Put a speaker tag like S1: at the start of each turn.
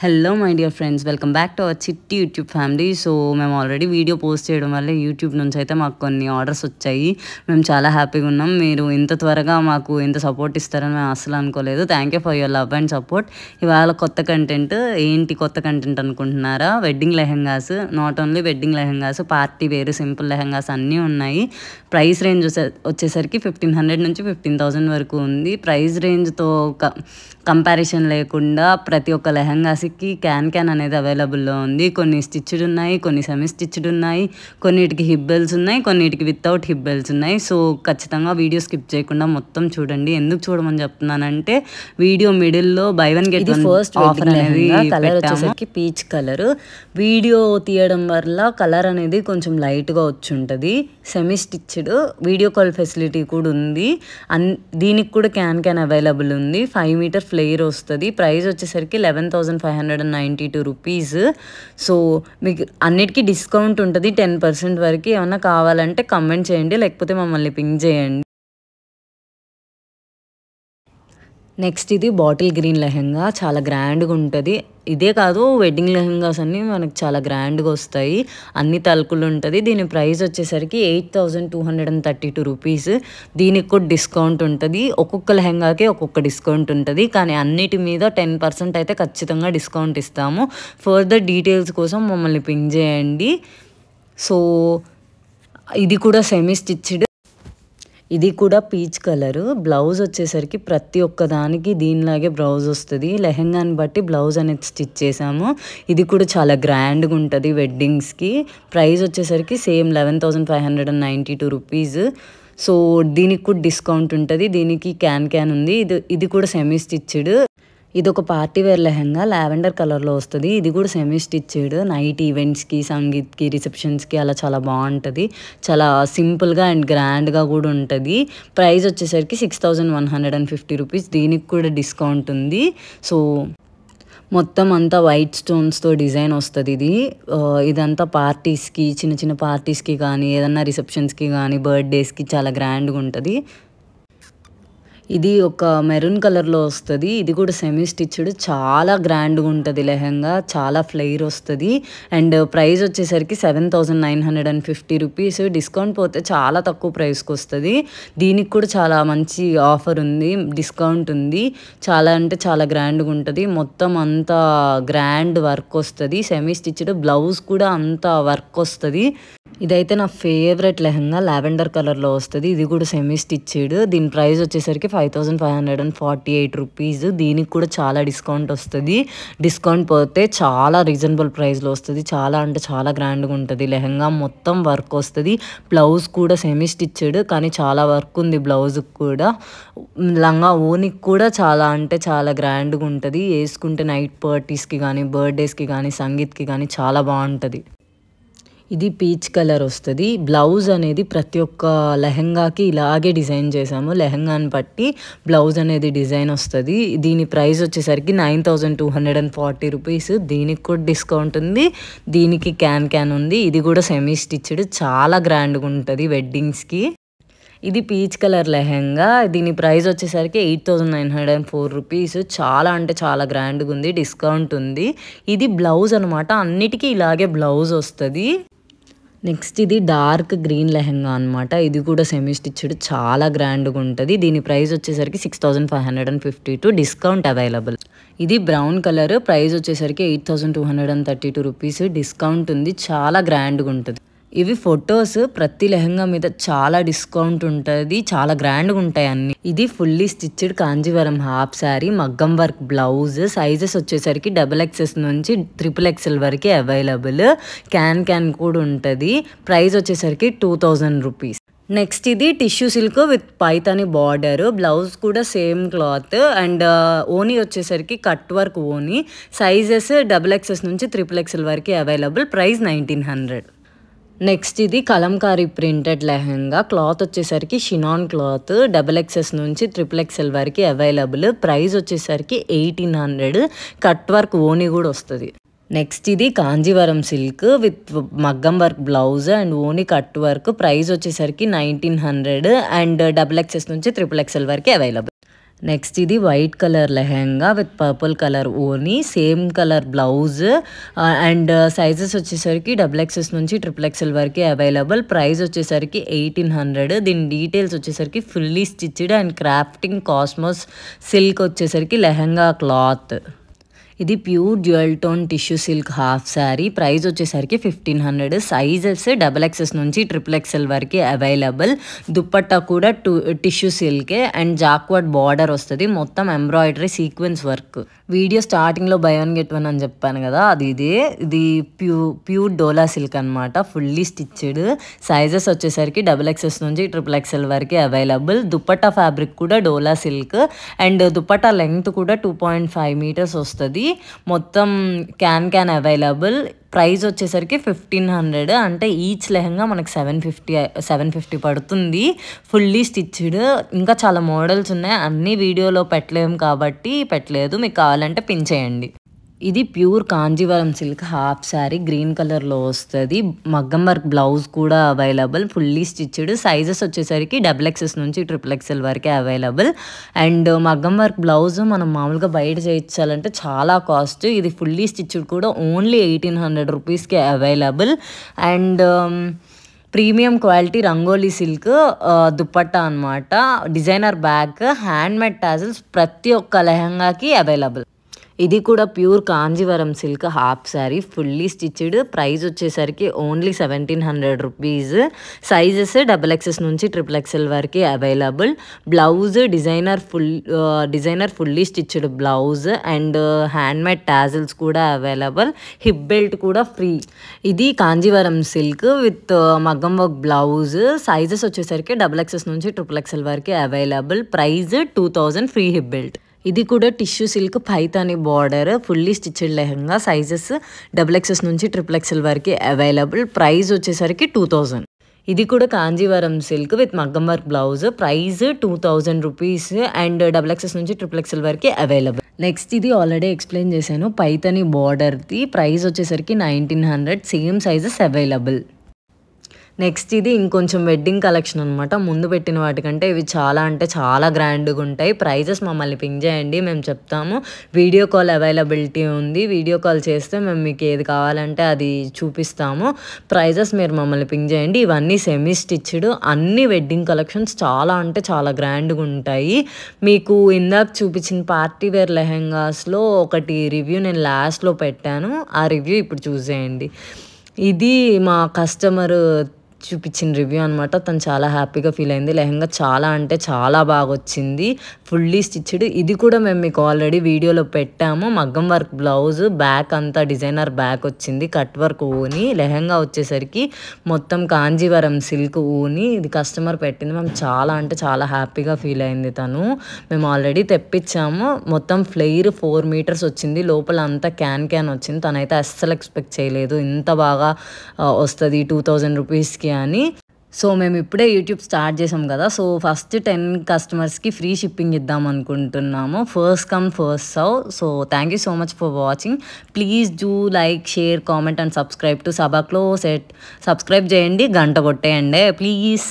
S1: Hello my dear friends, welcome back to our చిట్టి YouTube family. So మేము already video post చేయడం వల్ల YouTube నుంచి అయితే మాకు కొన్ని ఆర్డర్స్ వచ్చాయి. మేము చాలా హ్యాపీగా ఉన్నాం. మీరు ఇంత త్వరగా మాకు ఇంత సపోర్ట్ ఇస్తారని మేము అసలు అనుకోలేదు. Thank you for your love and support. ఇవాళ కొత్త కంటెంట్ ఏంటి? కొత్త కంటెంట్ అనుకుంటున్నారా? Wedding lehengas, not only wedding lehengas, party వేరు, సింపుల్ లెహెంగాస్ అన్నీ ఉన్నాయి. ప్రైస్ రేంజ్ వచ్చేసరికి 1500 నుంచి 15,000 వరకు ఉంది. ప్రైస్ రేంజ్తో కంపారిజన్ లేకుండా ప్రతి ఒక్క లెహెంగాస్కి క్యాన్ అనేది అవైలబుల్లో ఉంది. కొన్ని స్టిచ్డ్ ఉన్నాయి, కొన్ని సెమీ స్టిచ్డ్ ఉన్నాయి, కొన్నిటికి హిప్ బెల్ట్స్ ఉన్నాయి, కొన్నిటికి వితౌట్ హిప్ బెల్ట్స్ ఉన్నాయి. సో ఖచ్చితంగా వీడియో స్కిప్ చేయకుండా మొత్తం చూడండి. ఎందుకు చూడమని చెప్తున్నానంటే వీడియో మిడిల్లో by one get one first offer అనేది కలర్ వచ్చేసరికి పీచ్ కలర్. వీడియో తీయడం వల్ల కలర్ అనేది కొంచెం లైట్గా వచ్చి ఉంటుంది. Semi stitched, video call facility కూడా ఉంది. దీనికి కూడా క్యాన్ అవైలబుల్ ఉంది. 5 మీటర్ ఫ్లేర్ వస్తుంది. ప్రైస్ వచ్చేసరికి 11,592 రూపీస్. సో మీకు అన్నిటికీ డిస్కౌంట్ ఉంటుంది 10% వరకు. ఏమన్నా కావాలంటే కమెంట్ చేయండి, లేకపోతే మమ్మల్ని పింక్ చేయండి. నెక్స్ట్ ఇది బాటిల్ గ్రీన్ లెహెంగా, చాలా గ్రాండ్గా ఉంటుంది. ఇదే కాదు, వెడ్డింగ్ లెహెంగాస్ అన్నీ మనకు చాలా గ్రాండ్గా వస్తాయి. అన్ని తలుకులు ఉంటుంది. దీని ప్రైస్ వచ్చేసరికి 8,232 రూపీస్. దీనికి కూడా డిస్కౌంట్ ఉంటుంది. ఒక్కొక్క లెహెంగాకి ఒక్కొక్క డిస్కౌంట్ ఉంటుంది, కానీ అన్నిటి మీద 10% అయితే ఖచ్చితంగా డిస్కౌంట్ ఇస్తాము. ఫర్దర్ డీటెయిల్స్ కోసం మమ్మల్ని పింక్ చేయండి. సో ఇది కూడా సెమీ స్టిచ్డ్, ఇది కూడా పీచ్ కలర్. బ్లౌజ్ వచ్చేసరికి ప్రతి ఒక్క దానికి దీనిలాగే బ్లౌజ్ వస్తుంది. లెహెంగాని బట్టి బ్లౌజ్ అనేది స్టిచ్ చేసాము. ఇది కూడా చాలా గ్రాండ్గా ఉంటుంది వెడ్డింగ్స్కి. ప్రైస్ వచ్చేసరికి సేమ్ 11,592 రూపీస్. సో దీనికి కూడా డిస్కౌంట్ ఉంటుంది. దీనికి క్యాన్ ఉంది. ఇది కూడా సెమీ స్టిచ్డ్. ఇది ఒక పార్టీ వేర్ లెహెంగా, లావెండర్ కలర్లో వస్తుంది. ఇది కూడా సెమీ స్టిచ్డ్. నైట్ ఈవెంట్స్కి, సంగీత్కి, రిసెప్షన్స్కి అలా చాలా బాగుంటుంది. చాలా సింపుల్గా అండ్ గ్రాండ్గా కూడా ఉంటుంది. ప్రైస్ వచ్చేసరికి 6,150 రూపీస్. దీనికి కూడా డిస్కౌంట్ ఉంది. సో మొత్తం అంతా వైట్ స్టోన్స్తో డిజైన్ వస్తుంది. ఇదంతా పార్టీస్కి, చిన్న చిన్న పార్టీస్కి కానీ, ఏదన్నా రిసెప్షన్స్కి కానీ, బర్త్డేస్కి చాలా గ్రాండ్గా ఉంటుంది. ఇది ఒక మెరూన్ కలర్లో వస్తుంది. ఇది కూడా సెమీ స్టిచ్డ్, చాలా గ్రాండ్గా ఉంటుంది లెహెంగా. చాలా ఫ్లేర్ వస్తుంది. అండ్ ప్రైస్ వచ్చేసరికి 7,950 రూపీస్. డిస్కౌంట్ పోతే చాలా తక్కువ ప్రైస్కి వస్తుంది. దీనికి కూడా చాలా మంచి ఆఫర్ ఉంది, డిస్కౌంట్ ఉంది. చాలా అంటే చాలా గ్రాండ్గా ఉంటుంది. మొత్తం అంతా గ్రాండ్ వర్క్ వస్తుంది. సెమీ స్టిచ్డ్, బ్లౌజ్ కూడా అంత వర్క్ వస్తుంది. ఇదైతే నా ఫేవరెట్ లెహెంగా, లావెండర్ కలర్లో వస్తుంది. ఇది కూడా సెమీ స్టిచ్డ్. దీని ప్రైస్ వచ్చేసరికి 5,548 రూపీస్. దీనికి కూడా చాలా డిస్కౌంట్ వస్తుంది. డిస్కౌంట్ పోతే చాలా రీజనబుల్ ప్రైస్లో వస్తుంది. చాలా అంటే చాలా గ్రాండ్గా ఉంటుంది లెహెంగా. మొత్తం వర్క్ వస్తుంది. బ్లౌజ్ కూడా సెమీ స్టిచ్డ్, కానీ చాలా వర్క్ ఉంది బ్లౌజ్కి కూడా. లంగా ఓనికి కూడా చాలా అంటే చాలా గ్రాండ్గా ఉంటుంది. వేసుకుంటే నైట్ పార్టీస్కి కానీ, బర్త్డేస్కి కానీ, సంగీత్కి కానీ చాలా బాగుంటుంది. ఇది పీచ్ కలర్ వస్తుంది. బ్లౌజ్ అనేది ప్రతి ఒక్క లెహెంగాకి ఇలాగే డిజైన్ చేసాము. లెహెంగాని బట్టి బ్లౌజ్ అనేది డిజైన్ వస్తుంది. దీని ప్రైస్ వచ్చేసరికి 9,240 రూపీస్. దీనికి కూడా డిస్కౌంట్ ఉంది. దీనికి క్యాన్ ఉంది. ఇది కూడా సెమీ స్టిచ్డ్, చాలా గ్రాండ్గా ఉంటుంది వెడ్డింగ్స్కి. ఇది పీచ్ కలర్ లెహెంగా. దీని ప్రైస్ వచ్చేసరికి 8,904 రూపీస్. చాలా అంటే చాలా గ్రాండ్గా ఉంది. డిస్కౌంట్ ఉంది. ఇది బ్లౌజ్ అనమాట. అన్నిటికీ ఇలాగే బ్లౌజ్ వస్తుంది. నెక్స్ట్ ఇది డార్క్ గ్రీన్ లెహెంగా అనమాట. ఇది కూడా సెమీ స్టిచ్డ్, చాలా గ్రాండ్గా ఉంటుంది. దీని ప్రైస్ వచ్చేసరికి 6,552. Discount available. ఇది బ్రౌన్ కలర్. ప్రైస్ వచ్చేసరికి 8,232 రూపీస్. డిస్కౌంట్ ఉంది. చాలా గ్రాండ్గా ఉంటుంది. ఇవి ఫొటోస్. ప్రతి లెహెంగా మీద చాలా డిస్కౌంట్ ఉంటుంది. చాలా గ్రాండ్గా ఉంటాయి అన్ని. ఇది fully stitched Kanjeevaram half sari, మగ్గం వర్క్ బ్లౌజ్. సైజెస్ వచ్చేసరికి XXS నుంచి XXL వరకు అవైలబుల్. క్యాన్ కూడా ఉంటుంది. ప్రైస్ వచ్చేసరికి 2,000 రూపీస్. నెక్స్ట్ ఇది tissue silk with Paithani border. Blouse కూడా సేమ్ క్లాత్. అండ్ ఓనీ వచ్చేసరికి కట్ వర్క్ ఓనీ. సైజెస్ XXS నుంచి XXL వరకు అవైలబుల్. ప్రైస్ 1,900. నెక్స్ట్ ఇది కలంకారీ ప్రింటెడ్ లెహెంగా. క్లాత్ వచ్చేసరికి షినాన్ క్లాత్. XXS నుంచి XXL వరకు అవైలబుల్. ప్రైస్ వచ్చేసరికి 1,800. కట్ వర్క్ ఓనీ కూడా వస్తుంది. నెక్స్ట్ ఇది కాంజీవరం సిల్క్ విత్ మగ్గం వర్క్ బ్లౌజ్ అండ్ ఓనీ కట్ వర్క్. ప్రైస్ వచ్చేసరికి 1,900 అండ్ XXS నుంచి XXL వరకు అవైలబుల్. నెక్స్ట్ ఇది white colour lehenga with purple colour ఓని, same colour blouse and sizes వచ్చేసరికి XXS నుంచి XXL వరకు అవైలబుల్. ప్రైస్ వచ్చేసరికి 1800. దీని డీటెయిల్స్ వచ్చేసరికి fully stitched and crafting cosmos silk వచ్చేసరికి లెహెంగా క్లాత్. ఇది pure dual tone tissue silk half sari. Price వచ్చేసరికి 1500. సైజెస్ XXS నుంచి XXL వరకు అవైలబుల్. దుప్పట్టా కూడా టిష్యూ సిల్కే అండ్ జాక్వర్డ్ బార్డర్ వస్తుంది. మొత్తం ఎంబ్రాయిడరీ సీక్వెన్స్ వర్క్. వీడియో స్టార్టింగ్లో బై 1 get 1 అని చెప్పాను కదా, ఇది ప్యూర్ డోలా సిల్క్ అనమాట, ఫుల్లీ స్టిచ్డ్. సైజెస్ వచ్చేసరికి XXS నుంచి XXL వరకు అవైలబుల్. దుప్పట్టా ఫ్యాబ్రిక్ కూడా డోలా సిల్క్ అండ్ దుప్పట్టా లెంగ్త్ కూడా 2.5 meters వస్తుంది. మొత్తం క్యాన్ అవైలబుల్. ప్రైస్ వచ్చేసరికి 1500. అంటే ఈచ్ లెహంగా మనకి 750 పడుతుంది. Fully stitched. ఇంకా చాలా మోడల్స్ ఉన్నాయి, అన్ని వీడియోలో పెట్టలేము కాబట్టి పెట్టలేదు. మీకు కావాలంటే పిన్ చేయండి. ఇది pure Kanjeevaram silk half sari green కలర్లో వస్తుంది. మగ్గం వర్క్ బ్లౌజ్ కూడా అవైలబుల్, ఫుల్లీ స్టిచ్డ్. సైజెస్ వచ్చేసరికి XXS నుంచి XXL వరకే అవైలబుల్. అండ్ మగ్గం వర్క్ బ్లౌజ్ మనం మామూలుగా బయట చేయించాలంటే చాలా కాస్ట్. ఇది ఫుల్లీ స్టిచ్డ్ కూడా ఓన్లీ 1800 రూపీస్కి available. And premium quality rangoli silk dupatta అనమాట. డిజైనర్ బ్యాగ్, హ్యాండ్మేడ్ టాజిల్స్ ప్రతి ఒక్క లెహంగాకి అవైలబుల్. ఇది కూడా pure Kanjeevaram silk half sari fully stitched. Price వచ్చేసరికి ఓన్లీ 1700 రూపీస్. సైజెస్ XXS నుంచి XXL వరకు available. Blouse designer fully stitched blouse and handmade tassels కూడా అవైలబుల్. హిప్ బెల్ట్ కూడా ఫ్రీ. ఇది కాంజీవరం సిల్క్ విత్ మగ్గం వర్క్ బ్లౌజ్. సైజెస్ వచ్చేసరికి XXS నుంచి XXL వరకు available. Price 2000 free hip belt. ఇది కూడా tissue silk Paithani border fully stitched lehenga. Sizes XXS నుంచి XXL వరకు అవైలబుల్. ప్రైస్ వచ్చేసరికి 2000. ఇది కూడా కాంజీవరం సిల్క్ విత్ మగ్గం work blouse. Price 2000 rupees and XXS నుంచి XXL వరకు అవైలబుల్. నెక్స్ట్ ఇది ఆల్రెడీ ఎక్స్ప్లెయిన్ చేశాను, పైతాని బార్డర్ది. ప్రైస్ వచ్చేసరికి 1900. Same sizes available. నెక్స్ట్ ఇది ఇంకొంచెం వెడ్డింగ్ కలెక్షన్ అనమాట. ముందు పెట్టిన వాటికంటే ఇవి చాలా అంటే చాలా గ్రాండ్గా ఉంటాయి. ప్రైజెస్ మమ్మల్ని పింగ్ చేయండి, మేము చెప్తాము. వీడియో కాల్ అవైలబిలిటీ ఉంది. వీడియో కాల్ చేస్తే మేము మీకు ఏది కావాలంటే అది చూపిస్తాము. ప్రైజెస్ మీరు మమ్మల్ని పింగ్ చేయండి. ఇవన్నీ సెమీ స్టిచ్డ్, అన్ని వెడ్డింగ్ కలెక్షన్స్ చాలా అంటే చాలా గ్రాండ్గా ఉంటాయి. మీకు ఇందాక చూపించిన పార్టీ వేర్ లెహెంగాస్లో ఒకటి రివ్యూ నేను లాస్ట్లో పెట్టాను, ఆ రివ్యూ ఇప్పుడు చూసేయండి. ఇది మా కస్టమర్ చూపించిన రివ్యూ అనమాట. తను చాలా హ్యాపీగా ఫీల్ అయింది. లెహంగా చాలా అంటే చాలా బాగా వచ్చింది, ఫుల్లీ స్టిచ్డ్. ఇది కూడా మేము మీకు ఆల్రెడీ వీడియోలో పెట్టాము. మగ్గం వర్క్ బ్లౌజ్, బ్యాక్ అంతా డిజైనర్ బ్యాక్ వచ్చింది, కట్ వర్క్ ఓని. లెహంగా వచ్చేసరికి మొత్తం కాంజీవరం సిల్క్ ఓని. ఇది కస్టమర్ పెట్టింది, మేము చాలా అంటే చాలా హ్యాపీగా ఫీల్ అయింది తను. మేము ఆల్రెడీ తెప్పించాము. మొత్తం ఫ్లెయిర్ 4 meters వచ్చింది, లోపల అంతా క్యాన్ వచ్చింది. తనైతే అస్సలు ఎక్స్పెక్ట్ చేయలేదు ఇంత బాగా వస్తుంది 2000 రూపీస్కి అని. సో మేము ఇప్పుడే యూట్యూబ్ స్టార్ట్ చేసాం కదా, so first 10 customers free shipping ఇద్దాం అనుకుంటున్నాము. First come first serve. So thank you so much for watching. Please do like, share, comment and subscribe to సభా క్లోసెట్. సబ్స్క్రైబ్ చేయండి, గంట కొట్టేయండి ప్లీజ్.